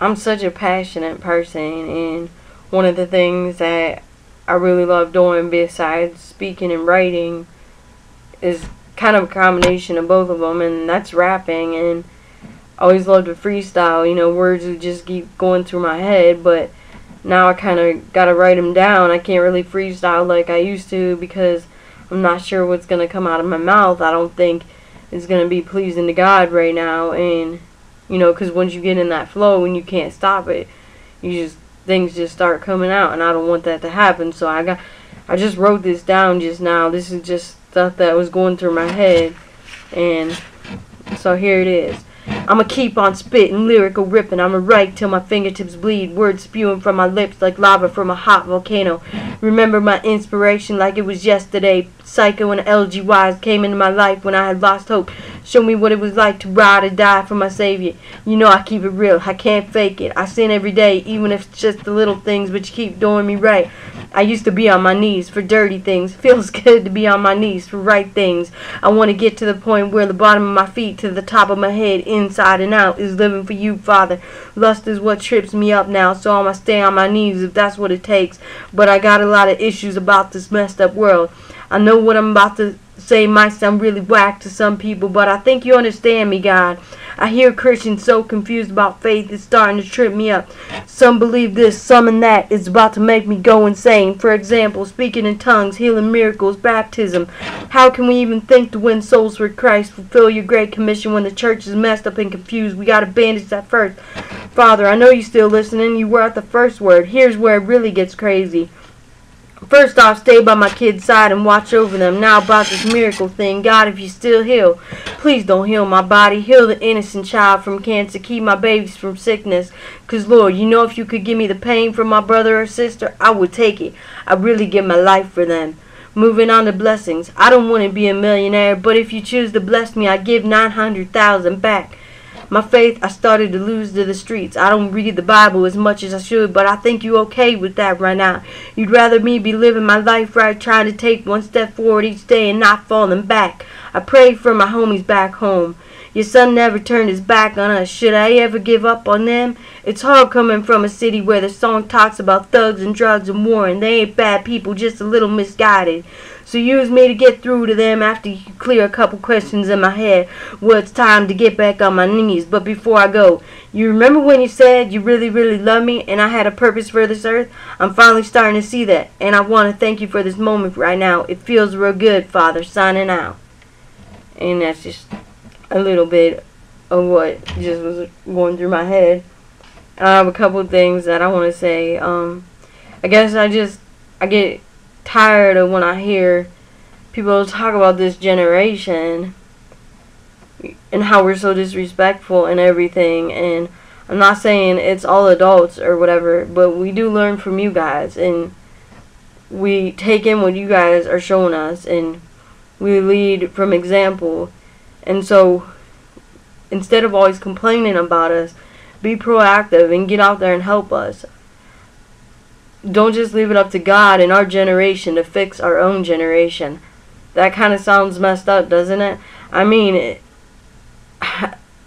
I'm such a passionate person, and one of the things that I really love doing besides speaking and writing is kind of a combination of both of them, and that's rapping. And I always loved to freestyle. Words would just keep going through my head, but now I kind of got to write them down. I can't really freestyle like I used to because I'm not sure what's going to come out of my mouth. I don't think it's going to be pleasing to God right now. And, because once you get in that flow and you can't stop it, things just start coming out, and I don't want that to happen. So I just wrote this down just now. This is just stuff that was going through my head, and so here it is. I'ma keep on spitting, lyrical ripping. I'ma write till my fingertips bleed, words spewing from my lips like lava from a hot volcano. Remember my inspiration like it was yesterday. Psycho and LGYs came into my life when I had lost hope. Show me what it was like to ride or die for my savior. I keep it real, I can't fake it. I sin every day, even if it's just the little things, but you keep doing me right. I used to be on my knees for dirty things. Feels good to be on my knees for right things. I want to get to the point where the bottom of my feet to the top of my head, inside and out, is living for you, Father. Lust is what trips me up now, so I'ma stay on my knees if that's what it takes. But I got a lot of issues about this messed up world. I know what I'm about to say might sound really whack to some people, but I think you understand me, God. I hear Christians so confused about faith, it's starting to trip me up. Some believe this, some in that. It's about to make me go insane. For example, speaking in tongues, healing miracles, baptism. How can we even think to win souls for Christ? Fulfill your great commission when the church is messed up and confused. We gotta bandage that first. Father, I know you're still listening. You were at the first word. Here's where it really gets crazy. First off, stay by my kids' side and watch over them. Now about this miracle thing. God, if you still heal, please don't heal my body. Heal the innocent child from cancer. Keep my babies from sickness. Because, Lord, if you could give me the pain from my brother or sister, I would take it. I really give my life for them. Moving on to blessings. I don't want to be a millionaire, but if you choose to bless me, I give 900,000 back. My faith, I started to lose to the streets. I don't read the Bible as much as I should, but I think you okay with that right now. You'd rather me be living my life right, trying to take one step forward each day and not falling back. I pray for my homies back home. Your son never turned his back on us. Should I ever give up on them? It's hard coming from a city where the song talks about thugs and drugs and war, and they ain't bad people, just a little misguided. So use me to get through to them after you clear a couple questions in my head. Well, it's time to get back on my knees. But before I go, you remember when you said you really, really love me and I had a purpose for this earth? I'm finally starting to see that. And I want to thank you for this moment right now. It feels real good, Father. Signing out. And that's just a little bit of what just was going through my head. I have a couple of things that I want to say. I guess I get tired of when I hear people talk about this generation and how we're so disrespectful and everything. And I'm not saying it's all adults or whatever, but we do learn from you guys, and we take in what you guys are showing us, and we lead from example. And so instead of always complaining about us, be proactive and get out there and help us. Don't just leave it up to God and our generation to fix our own generation. That kind of sounds messed up, doesn't it? I mean,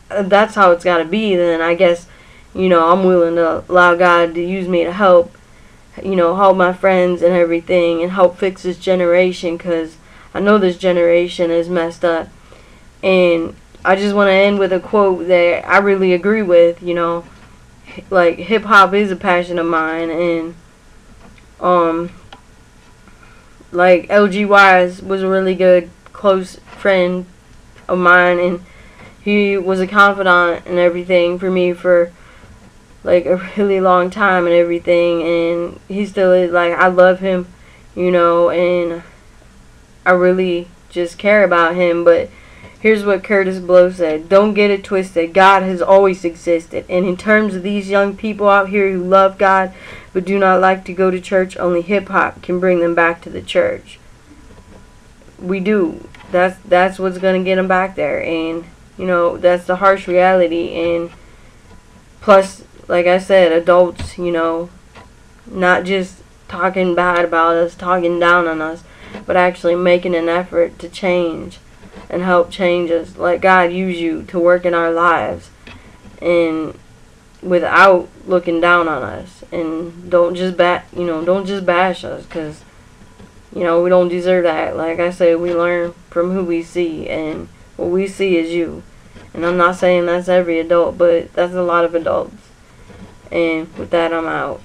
that's how it's got to be. Then I guess, I'm willing to allow God to use me to help, help my friends and everything, and help fix this generation, because I know this generation is messed up. And I just want to end with a quote that I really agree with. Like, hip hop is a passion of mine, and like LG Wise was a really good close friend of mine, and he was a confidant and everything for me for like a really long time and everything, and he still is. Like, I love him, and I really just care about him. But here's what Curtis Blow said: don't get it twisted. God has always existed. And in terms of these young people out here who love God but do not like to go to church, only hip-hop can bring them back to the church. We do. That's what's going to get them back there. And, that's the harsh reality. And plus, like I said, adults, not just talking bad about us, talking down on us, but actually making an effort to change and help change us. Let God use you to work in our lives. And without looking down on us, and don't just bash us, because we don't deserve that. Like I said, we learn from who we see, and what we see is you. And I'm not saying that's every adult, but that's a lot of adults. And with that, I'm out.